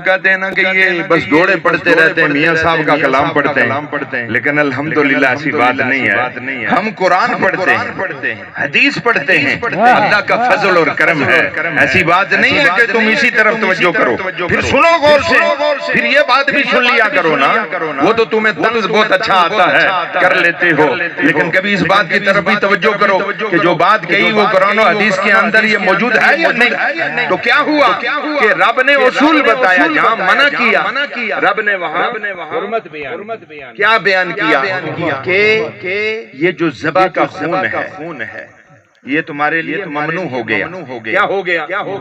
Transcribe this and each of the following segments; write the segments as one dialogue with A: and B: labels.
A: کہتے ہیں نا کہ یہ بس دوڑے پڑھتے رہتے ہیں، میاں صاحب کا کلام پڑھتے ہیں، لیکن الحمدللہ ایسی بات نہیں ہے. ہم قرآن پڑھتے ہیں، حدیث پڑھتے ہیں، اللہ کا فضل اور کرم ہے. ایسی بات نہیں ہے کہ تم اسی طرف توجہ کرو. پھر سنو غور سے، پھر یہ بات بھی سن لیا کرو نا. وہ تو تمہیں طنز بہت اچھا آتا ہے، کر لیتے ہو، لیکن کبھی اس بات کی طرف بھی توجہ کرو کہ جو بات کہی وہ قرآن و حدیث کے اندر یہ موجود ہے یا نہیں. تو کیا ہوا کہ رب نے اصول بتایا، جہاں منع کیا رب نے وہاں حرمت بیان. کیا بیان کیا کہ یہ جو ذبح کا خون ہے یہ تمہارے لیے ممنوع ہو گیا. کیا ہو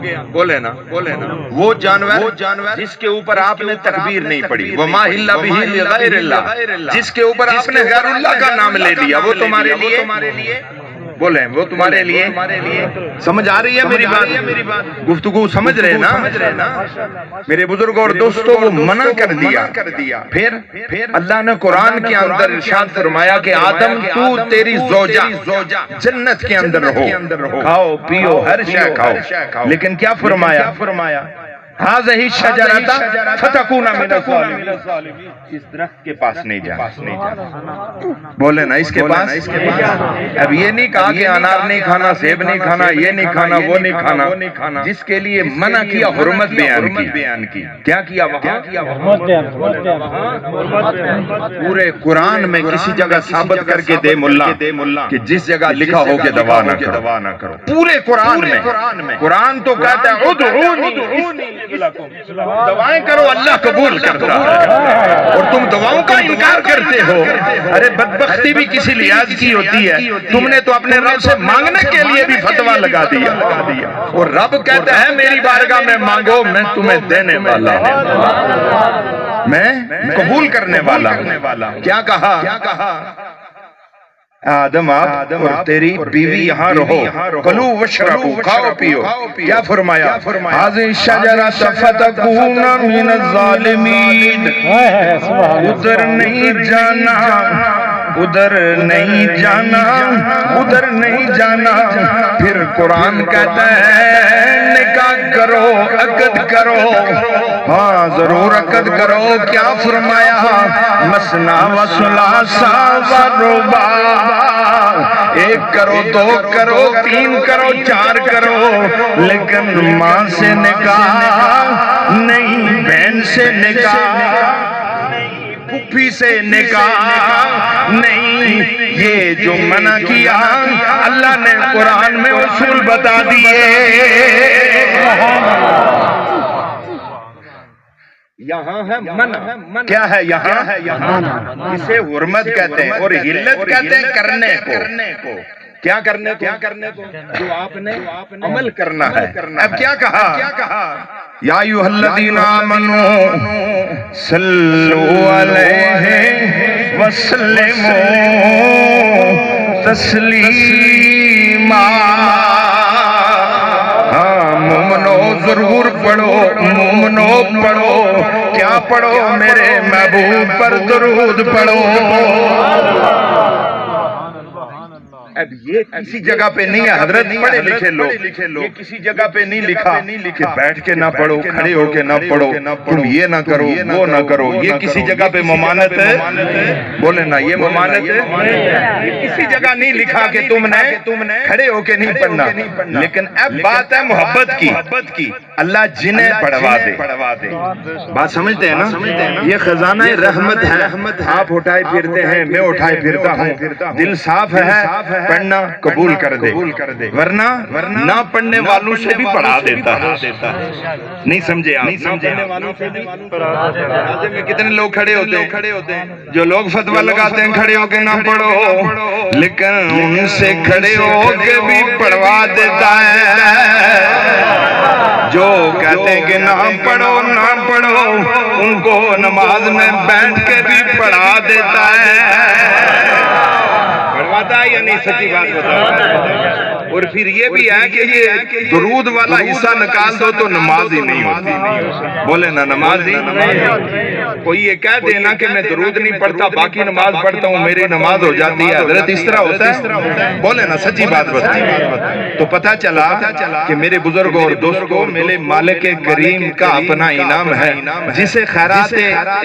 A: گیا؟ بولے نا. وہ جانور جس کے اوپر آپ نے تکبیر نہیں پڑھی، وما الا بہ لغیر اللہ، جس کے اوپر آپ نے غیر اللہ کا نام لے لیا، وہ تمہارے لیے بولیں، وہ تمہارے لیے. سمجھ آ رہی ہے میری بات؟ گفتگو سمجھ رہے نا میرے بزرگ اور دوستو؟ وہ منع کر دیا. پھر اللہ نے قرآن کے اندر ارشاد فرمایا کہ آدم تو تیری زوجہ جنت کے اندر رہو، کھاؤ پیو ہر شے کھاؤ، لیکن کیا فرمایا؟ هذه الشجرة فتكون من الظالمين. اس درخت کے پاس نہیں جانا. بولے نا، اس کے پاس. اب یہ نہیں کہا کہ انار نہیں کھانا، سیب نہیں کھانا، یہ نہیں کھانا، وہ نہیں کھانا. جس کے لیے منع کیا حرمت بیان کی. کیا کیا وہاں؟ پورے قرآن میں کسی جگہ ثابت کر کے دے ملا کہ جس جگہ لکھا ہو کہ دوا نہ کرو. پورے قرآن میں. قرآن تو کہتا ہے ادعونی دعائیں کرو، اللہ قبول کرتا ہے، اور تم دعاؤں کا انکار کرتے ہو. ارے بدبختی بھی کسی لحاظ کی ہوتی ہے. تم نے تو اپنے رب سے مانگنے کے لیے بھی فتویٰ لگا دیا، اور رب کہتا ہے میری بارگاہ میں مانگو، میں تمہیں دینے والا ہوں، میں قبول کرنے والا ہوں. کیا کہا؟ آدم آپ اور تیری بیوی یہاں رہو، کلو وشربو، کھاؤ پیو. کیا فرمایا؟ هذه الشجرة فتكون من الظالمین. ادھر نہیں جانا. پھر قرآن کہتا ہے نکاح کرو، عقد کرو. ہاں ضرور عقد کرو. کیا فرمایا؟ مثنی و ثلاث و رباع. 1 کرو، 2 کرو، 3 کرو، 4 کرو، لیکن ماں سے نکاح نہیں، بہن سے نکاح نہیں، پھوپھی سے نکاح نہیں. یہ جو منع کیا اللہ نے قرآن میں اصول بتا دیے. یہاں ہے منع. کیا ہے یہاں؟ اسے حرمت کہتے ہیں، اور حلت کہتے ہیں کرنے کو. کیا کرنے کو؟ جو آپ نے عمل کرنا ہے. اب کیا کہا؟ یا ایھا الذین آمنوا صلوا علیہ وسلموا تسلیما. مومنو ضرور پڑھو. کیا پڑھو؟ میرے محبوب پر درود پڑھو. اب یہ کسی جگہ پہ نہیں ہے حضرت، پڑھے لکھے لوگ، یہ کسی جگہ پہ نہیں لکھا کہ بیٹھ کے نہ پڑھو، کھڑے ہو کے نہ پڑھو، تم یہ نہ کرو، وہ نہ کرو. یہ کسی جگہ پہ ممانت ہے. بولے نا، یہ ممانت ہے. یہ کسی جگہ نہیں لکھا کہ تم نے کھڑے ہو کے نہیں پڑھنا. لیکن اب بات ہے محبت کی. اللہ جنہیں پڑھوا دے. بات سمجھتے ہیں نا؟ یہ خزانہ رحمت ہے. آپ اٹھائے پھرتے ہیں، میں اٹھائے پھرتا ہوں. دل صاف ہے، پڑھنا قبول کر دے، ورنہ نہ پڑھنے والوں سے بھی پڑھا دیتا ہے. نہیں سمجھے آپ؟ میں کتنے لوگ کھڑے ہوتے ہیں جو لوگ فتویٰ لگاتے ہیں کھڑے ہو کے نہ پڑھو، لیکن ان سے کھڑے ہو کے بھی پڑھوا دیتا ہے. جو کہتے ہیں کہ نہ پڑھو ان کو نماز میں بیٹھ کے بھی پڑھا دیتا ہے. پڑھواتا ہے یا نہیں؟ سچی بات بتاؤ۔ اور پھر یہ بھی ہے کہ یہ درود والا حصہ نکال دو تو نماز ہی نہیں ہوتی۔ بولے نا نماز ہی کوئی یہ کہہ دینا کہ میں درود نہیں پڑھتا باقی نماز پڑھتا ہوں میری نماز ہو جاتی ہے، حضرت اس طرح ہوتا ہے؟ بولے نا سچی بات بتاؤ۔ تو پتہ چلا کہ میرے بزرگوں اور دوستوں میرے مالک کریم کا اپنا انعام ہے جسے خیرات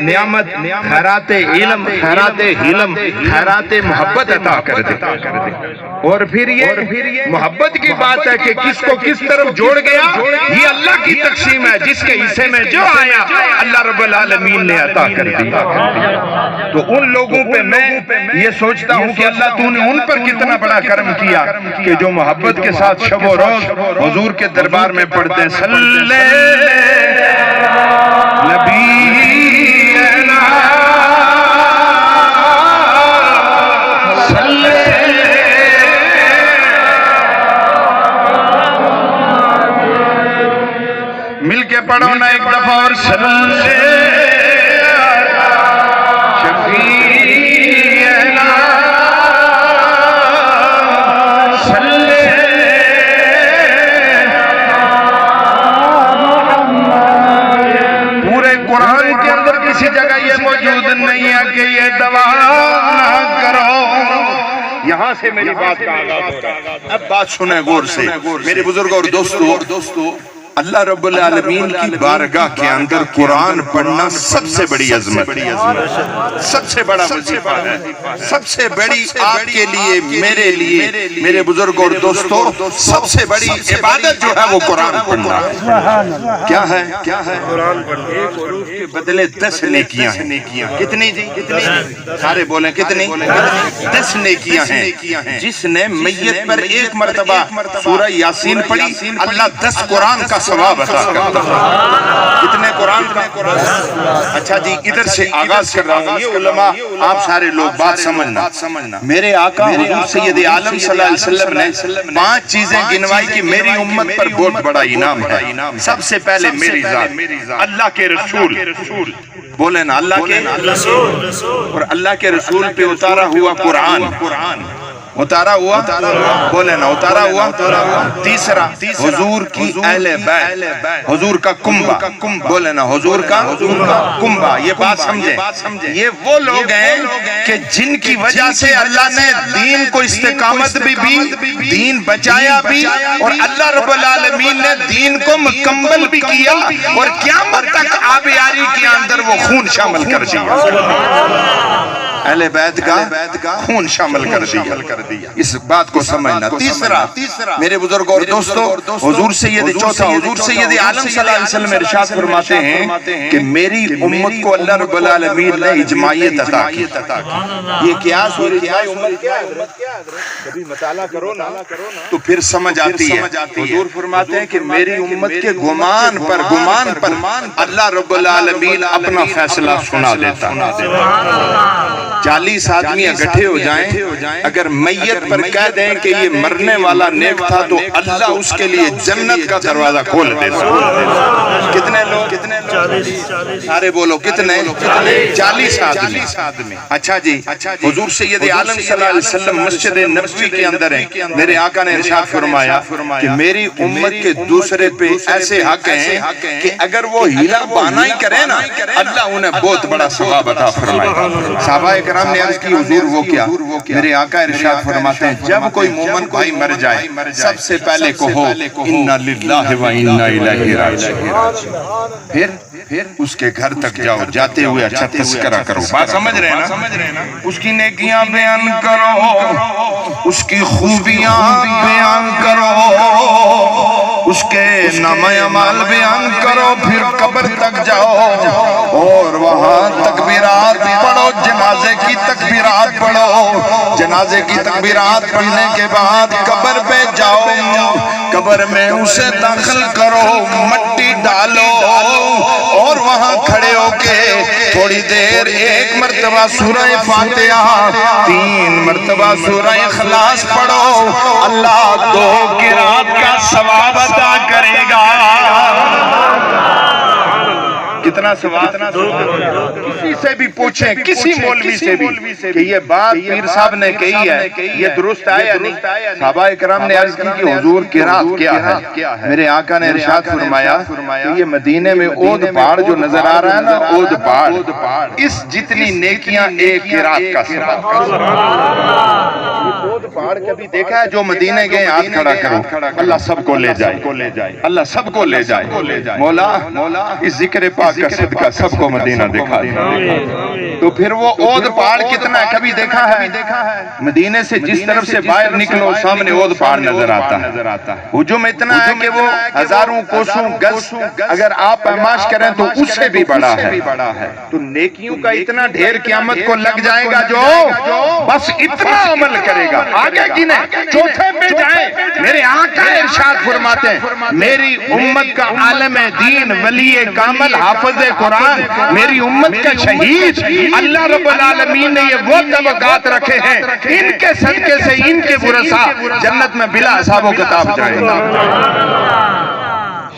A: نعمت، خیرات علم، خیرات حلم، خیرات محبت عطا کر دے۔ اور پھر یہ محبت کی بات ہے کہ کس کو کس طرف جوڑ گیا یہ اللہ کی تقسیم ہے، جس کے حصے میں جو آیا اللہ رب العالمین نے عطا کر دیا۔ تو ان لوگوں پہ میں یہ سوچتا ہوں کہ اللہ تو نے ان پر کتنا بڑا کرم کیا کہ جو محبت کے ساتھ شب و روز حضور کے دربار میں پڑھتے ہیں صلی نبی مل کے پڑھو نا ایک دفعہ اور صلی شفیعنا صلی پورے قرآن کے اندر کسی جگہ یہ موجود نہیں ہے کہ یہ دعا نہ کرو۔ یہاں سے میری بات کا آغاز ہو رہا ہے۔ اب بات سنیں غور سے میرے بزرگ اور دوستو، اللہ رب العالمین کی بارگاہ کے اندر قرآن پڑھنا سب سے بڑی عظمت، سب سے بڑا وظیفہ ہے، سب سے بڑی آپ کے لیے، میرے لیے، میرے بزرگ اور دوستو سب سے بڑی عبادت جو ہے وہ قرآن پڑھنا ہے۔ کیا ہے؟ قرآن پڑھنا۔ ایک حروف کے بدلے 10 نیکیاں ہیں۔ کتنی جی؟ سارے بولیں کتنی؟ 10 نیکیاں ہیں۔ جس نے میت پر ایک مرتبہ سورہ یاسین پڑھی اللہ 10 قرآن کا ثواب عطا کرتا ہے۔ کتنے قرآن میں؟ اچھا جی ادھر سے آغاز کر رہا ہوں۔ یہ علماء آپ سارے لوگ بات سمجھنا، میرے آقا حضور سید عالم صلی اللہ علیہ وسلم نے 5 چیزیں گنوائی کہ میری امت پر بہت بڑا انعام ہے۔ سب سے پہلے میری ذات، اللہ کے رسول، بولے نا اللہ کے رسول، اور اللہ کے رسول پہ اتارا ہوا قرآن، اتارا ہوا، بولے نا اتارا ہوا۔ تیسرا حضور کی اہل بیت، حضور کا کنبہ، بولے نا حضور کا کنبہ۔ یہ بات سمجھیں، یہ وہ لوگ ہیں کہ جن کی وجہ سے اللہ نے دین کو استقامت بھی دین بچایا بھی، اور اللہ رب العالمین نے دین کو مکمل بھی کیا، اور قیامت تک آبیاری کے اندر وہ خون شامل کر دیا، اہل بیت کا خون شامل کر دیا۔ اس بات کو سمجھنا۔ تیسرا میرے بزرگ اور دوستو حضور سید عالم صلی اللہ علیہ وسلم ارشاد فرماتے ہیں کہ میری امت کو اللہ رب العالمین نے اجماعیت عطا کی۔ یہ قیاس اور اجماع امت کیا ہے؟ کبھی مطالعہ کرو نا تو پھر سمجھ آتی ہے۔ حضور فرماتے ہیں کہ میری امت کے گمان پر اللہ رب العالمین اپنا فیصلہ سنا دیتا۔ 40 آدمی اکٹھے ہو جائیں، اگر میت پر کہہ دیں کہ یہ مرنے والا نیک تھا تو اللہ اس کے لیے جنت کا دروازہ کھول دیتا۔ کتنے لوگ؟ سارے بولو کتنے؟ 40 آدمی۔ اچھا جی حضور سید عالم صلی اللہ علیہ وسلم مسجد نبوی کے اندر ہیں، میرے آقا نے ارشاد فرمایا کہ میری امت کے دوسرے پہ ایسے حق ہیں کہ اگر وہ ہیلا بہانا ہی کرے نا اللہ انہیں بہت بڑا ثواب عطا فرمائے۔ صحابہ کرام نے عرض کی حضور وہ کیا؟ میرے آقا ارشاد فرماتے ہیں جب کوئی مومن بھائی مر جائے سب سے پہلے کہو انا للہ و انا الیہ راجعون، پھر اس کے گھر تک جاؤ، جاتے ہوئے اچھا تذکرہ کرو۔ بات سمجھ رہے ہیں نا؟ اس کی نیکیاں بیان کرو، اس کی خوبیاں بیان کرو، اس کے نام اعمال بیان کرو، پھر قبر تک جاؤ اور وہاں تکبیرات پڑھو، جنازے کی تکبیرات پڑھو، جنازے کی تکبیرات پڑھنے کے بعد قبر پہ جاؤ، قبر میں اسے داخل کرو، مٹی ڈالو اور وہاں کھڑے ہو کے تھوڑی دیر 1 مرتبہ سورہ فاتحہ، 3 مرتبہ سورہ اخلاص پڑھو، اللہ 2 قرات کا ثواب عطا کرے گا۔ کتنا ثواب؟ کسی سے بھی پوچھیں، کسی مولوی سے بھی کہ یہ بات پیر صاحب نے کہی ہے یہ درست ہے یا نہیں؟ صحابہ کرام نے عرض کی کہ حضور قرات کیا ہے؟ میرے آقا نے ارشاد فرمایا کہ یہ مدینے میں اود پہاڑ جو نظر آ رہا ہے نا، اود پہاڑ، اس جتنی نیکیاں ایک قرات کا ثواب۔ اود پہاڑ کبھی دیکھا ہے؟ جو مدینے گئے ہاتھ کھڑا کرو، اللہ سب کو لے جائے، اللہ سب کو لے جائے۔ مولا اس ذکر پاک کا صدقہ سب کو مدینہ دکھا دے۔ تو پھر وہ اود پہاڑ کتنا ہے کبھی دیکھا ہے؟ مدینے سے جس طرف سے باہر نکلو سامنے اود پہاڑ نظر آتا ہے۔ حجم اتنا ہے کہ وہ ہزاروں کوسوں گز اگر آپ پیمائش کریں تو اس سے بھی بڑا ہے۔ تو نیکیوں کا اتنا ڈھیر قیامت کو لگ جائے گا جو بس اتنا عمل کرے گا۔ آگے گنے چوتھے پہ جائیں، میرے آقا ارشاد فرماتے ہیں میری امت کا عالم دین، ولی کامل، حافظ قرآن، میری امت کا شہید، اللہ رب العالمین نے یہ وہ طبقات رکھے ہیں، ان کے صدقے سے ان کے ورثاء جنت میں بلا حساب و کتاب جائیں گے۔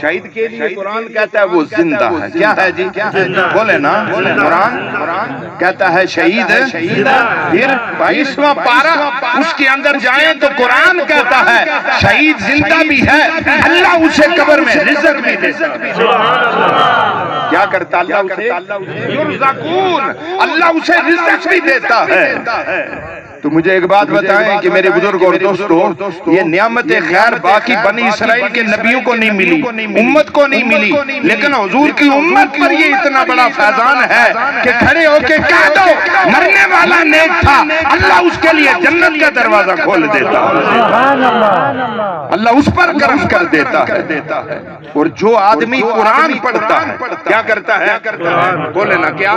A: شہید کے لیے قرآن کہتا ہے وہ زندہ ہے۔ کیا ہے جی؟ بولے نا، قرآن کہتا ہے شہید ہے۔ پھر 22واں پارہ اس کے اندر جائیں تو قرآن کہتا ہے شہید زندہ بھی ہے، اللہ اسے قبر میں رزق بھی دیتا ہے۔ کیا کرتا اللہ اسے؟ یرزقون، اللہ اسے رزق بھی دیتا ہے۔ تو مجھے ایک بات بتائیں کہ میرے بزرگ اور دوستو، یہ نعمت خیر باقی بنی اسرائیل کے نبیوں کو نہیں ملی، امت کو نہیں ملی، لیکن حضور کی امت پر یہ اتنا بڑا فیضان ہے کہ کھڑے ہو کے کہہ دو مرنے والا نیک تھا، اللہ اس کے لیے جنت کا دروازہ کھول دیتا ہے، اللہ اس پر کرم کر دیتا ہے۔ اور جو آدمی قرآن پڑھتا ہے کیا کرتا ہے؟ بولے نا کیا؟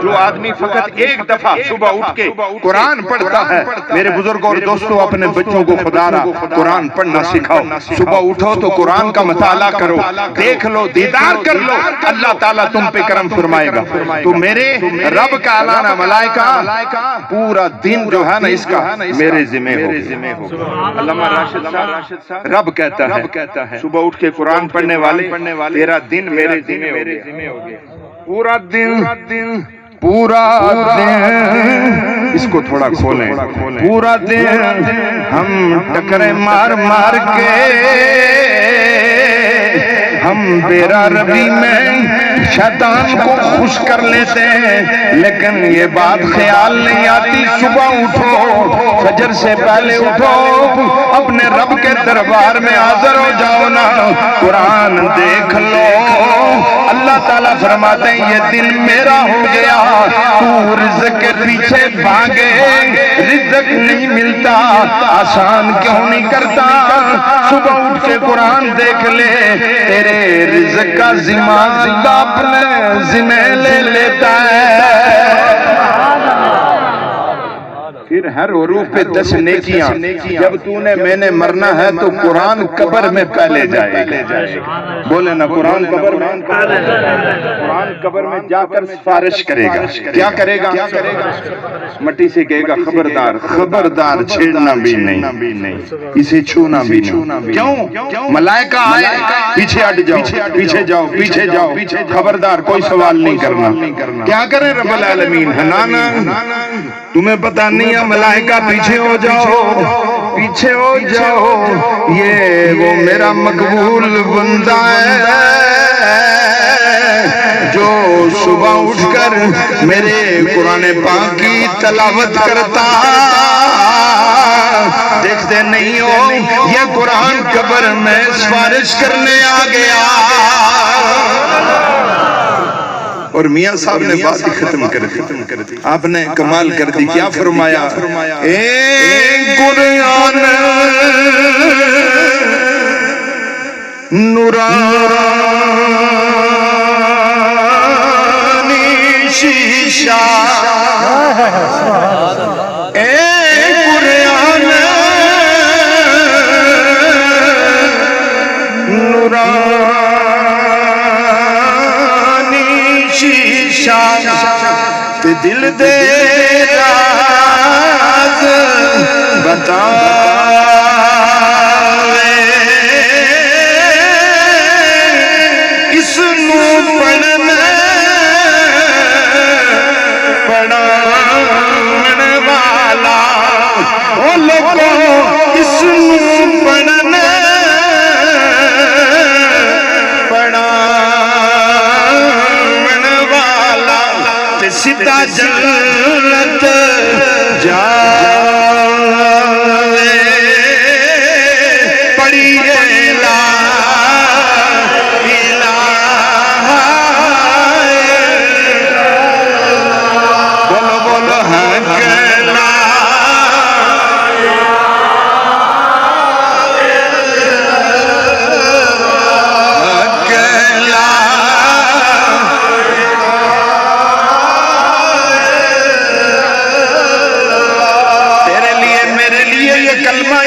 A: جو آدمی فقط ایک دفعہ صبح اٹھ کے قرآن پڑھتا ہے، میرے بزرگوں اور دوستوں اپنے بچوں کو خدا را قرآن پڑھنا سکھاؤ۔ صبح اٹھو تو قرآن کا مطالعہ کرو، دیکھ لو، دیدار کر لو، اللہ تعالیٰ تم پہ کرم فرمائے گا۔ تو میرے رب کا اعلان ملائکہ پورا دن جو ہے نا اس کا میرے ذمہ ہو۔ علامہ راشد صاحب رب کہتا ہے صبح اٹھ کے قرآن پڑھنے والے تیرا دن میرے ذمہ ہو گیا۔ پورا دن اس کو تھوڑا کھولیں، پورا دن ہم ٹکرے مار کے ہم بیرا ربی میں شیطان کو خوش کر لیتے ہیں، لیکن یہ بات خیال نہیں آتی صبح اٹھو، فجر سے پہلے اٹھو، اپنے رب کے دربار میں حاضر ہو جاؤ نا، قرآن دیکھ لو۔ اللہ تعالیٰ فرماتے ہیں یہ دن میرا ہو گیا، تو رزق کے پیچھے بھاگے، رزق نہیں ملتا، آسان کیوں نہیں کرتا؟ صبح اٹھ کے قرآن دیکھ لے، تیرے رزق کا ذمہ اپنے ذمہ لے لیتا ہے۔ پھر ہر عروف پہ 10 نیکیاں، جب تو نے میں نے مرنا ہے تو قرآن قبر میں پہلے جائے گا۔ بولے نا قرآن قبر میں جا کر سفارش کرے گا۔ کیا کرے گا؟ مٹی سے کہے گا خبردار چھیڑنا بھی نہیں، اسے چھونا بھی نہیں۔ کیوں؟ ملائکہ آئے، پیچھے ہٹ جاؤ، پیچھے جاؤ، خبردار کوئی سوال نہیں کرنا۔ کیا کرے رب العالمین؟ ہنانا تمہیں پتا نہیں ہے، ملائکہ پیچھے ہو جاؤ، یہ وہ میرا مقبول بندہ ہے جو صبح اٹھ کر میرے قرآن پاک کی تلاوت کرتا۔ دیکھتے نہیں ہو یہ قرآن قبر میں سفارش کرنے آ گیا۔ اور میاں صاحب نے بات ہی ختم کر دی، آپ نے کمال کر دی۔ کیا فرمایا؟ اے قرآن نورانی شیشہ، اے قرآن نورانی شیشہ، دل دے راز بتاوے، اس نو پڑھنا سیدھا جنت جاوے پڑھیے لا الہ بولو بولو حق لا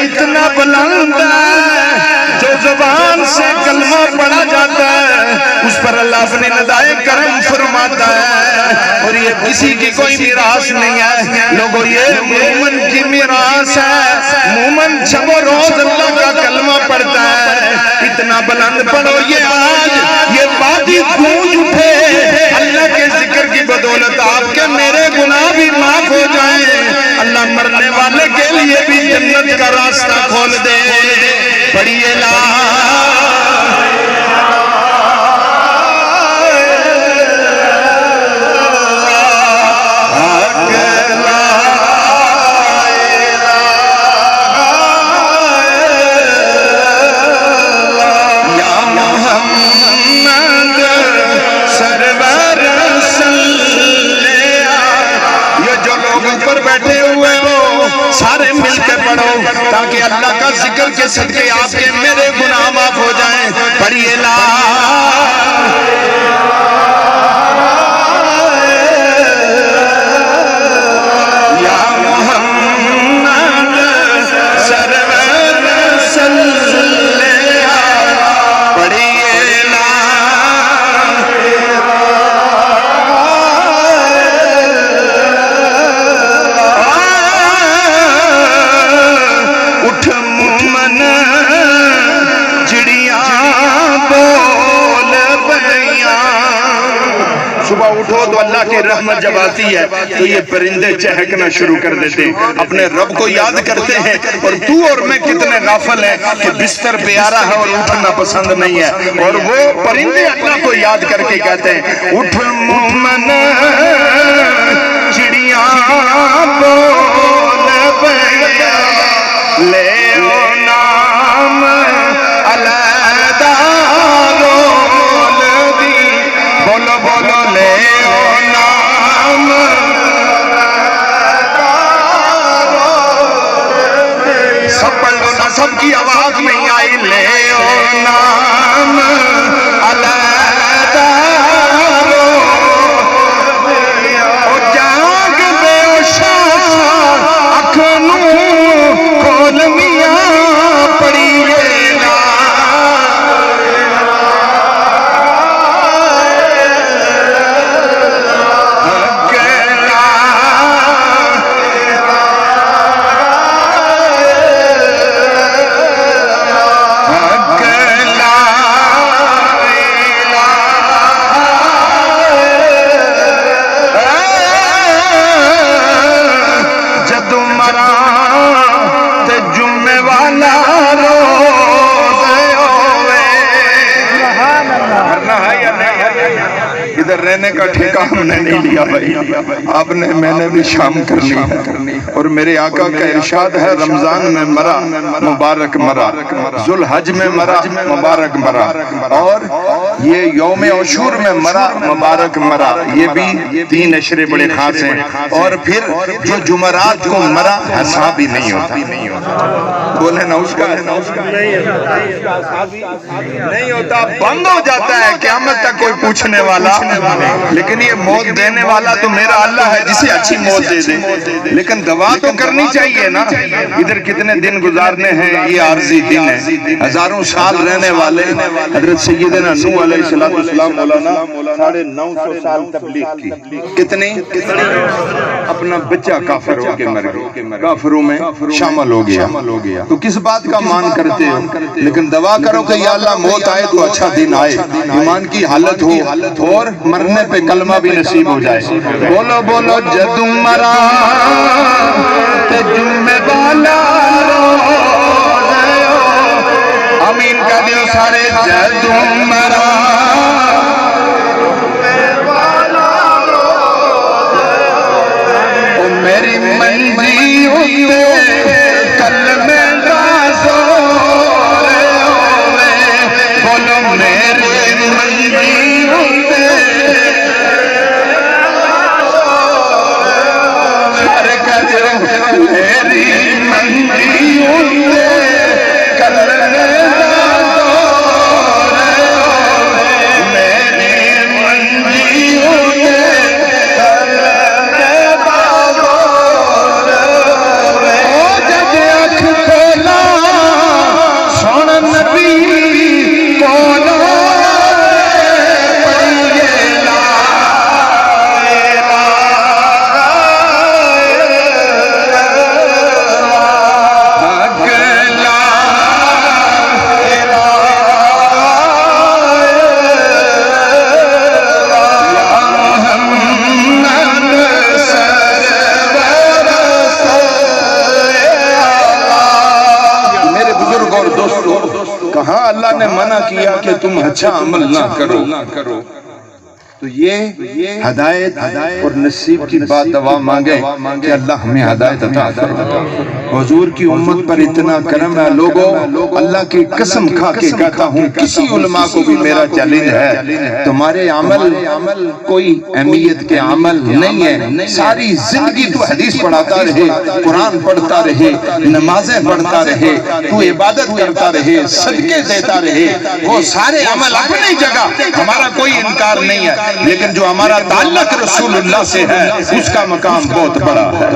A: اتنا بلند ہے جو زبان سے کلمہ پڑھا جاتا ہے اس پر اللہ اپنے ندائے کرم فرماتا ہے اور یہ کسی کی کوئی میراث نہیں ہے لوگوں یہ مومن کی میراث ہے مومن شب و روز اللہ کا کلمہ پڑھتا ہے اتنا بلند پڑھو یہ آج یہ وادی گونج اٹھے اللہ کے ذکر کی بدولت آپ کے میرے گناہ بھی معاف ہو جائیں اللہ مرنے والے کے لیے بھی جنت کا راستہ کھول دے پڑھیے لا سارے مل کے پڑھو تاکہ اللہ کا ذکر کے صدقے آپ کے میرے گناہ معاف ہو جائیں پڑھیے لا یا محمد سرور صلی پڑھیے لا صبح اٹھو تو اللہ کی رحمت جب آتی ہے تو یہ پرندے چہکنا شروع کر دیتے ہیں اپنے رب کو یاد کرتے ہیں اور تو اور میں کتنے غافل ہیں کہ بستر پیارا ہے اور اٹھنا پسند نہیں ہے اور وہ پرندے اللہ کو یاد کر کے کہتے ہیں اٹھ مومن چڑیاں بول بیا لے او نام علیحدہ رول دی بولو بولو لے او نام سب پڑھ لو نا سب کی آواز نہیں آئی لے او نام علیحدہ او جاگ بے او شاہ اکھنوں کھول میاں پڑھیے لا ادھر رہنے کا ٹھیکہ ہم نے نہیں لیا بھائی آپ نے میں نے بھی شام کر لی ہے اور میرے آقا کا ارشاد ہے رمضان میں مرا مبارک مرا ذوالحج میں مرا مبارک مرا اور یہ یوم عاشور میں مرا مبارک مرا یہ بھی 3 اشرے بڑے خاص ہیں اور پھر جو جمعرات کو مرا حساب ہی نہیں ہوتا بولے نا اس کا نہیں ہوتا بند ہو جاتا ہے قیامت تک کوئی پوچھنے والا لیکن یہ موت دینے والا تو میرا اللہ ہے جسے اچھی موت دے دے لیکن دعا تو کرنی چاہیے نا ادھر کتنے دن گزارنے ہیں یہ عارضی دن ہے ہزاروں سال رہنے والے حضرت سیدنا نوح علیہ السلام مولانا 950 سال تبلیغ کی کتنی اپنا بچہ کافر ہو کے مر گیا کافروں میں شامل ہو گیا تو کس بات کا مان کرتے ہو لیکن دعا کرو کہ یا اللہ موت آئے تو اچھا دن آئے ایمان کی حالت ہو اور مرنے پہ کلمہ بھی نصیب ہو جائے بولو بولو جدوں مرا تے جمعے والا آمین کا دیو سارے جدوں مرا
B: منع کیا کہ تم اچھا عمل نہ کرو. تو یہ ہدایت اور نصیب کی بات دعا مانگے کہ اللہ ہمیں ہدایت عطا فرما. حضور کی امت پر اتنا کرم ہے لوگوں، اللہ کی قسم کھا کے کہتا ہوں کسی علماء کو بھی میرا چیلنج ہے، تمہارے عمل کوئی اہمیت کے عمل نہیں ہے. ساری زندگی تو حدیث پڑھاتا رہے، قرآن پڑھتا رہے، نمازیں پڑھتا رہے، تو عبادت کرتا رہے، صدقے دیتا رہے، وہ سارے عمل اپنی جگہ، ہمارا کوئی انکار نہیں ہے، لیکن جو ہمارا تعلق رسول اللہ سے ہے اس کا مقام بہت بڑا ہے.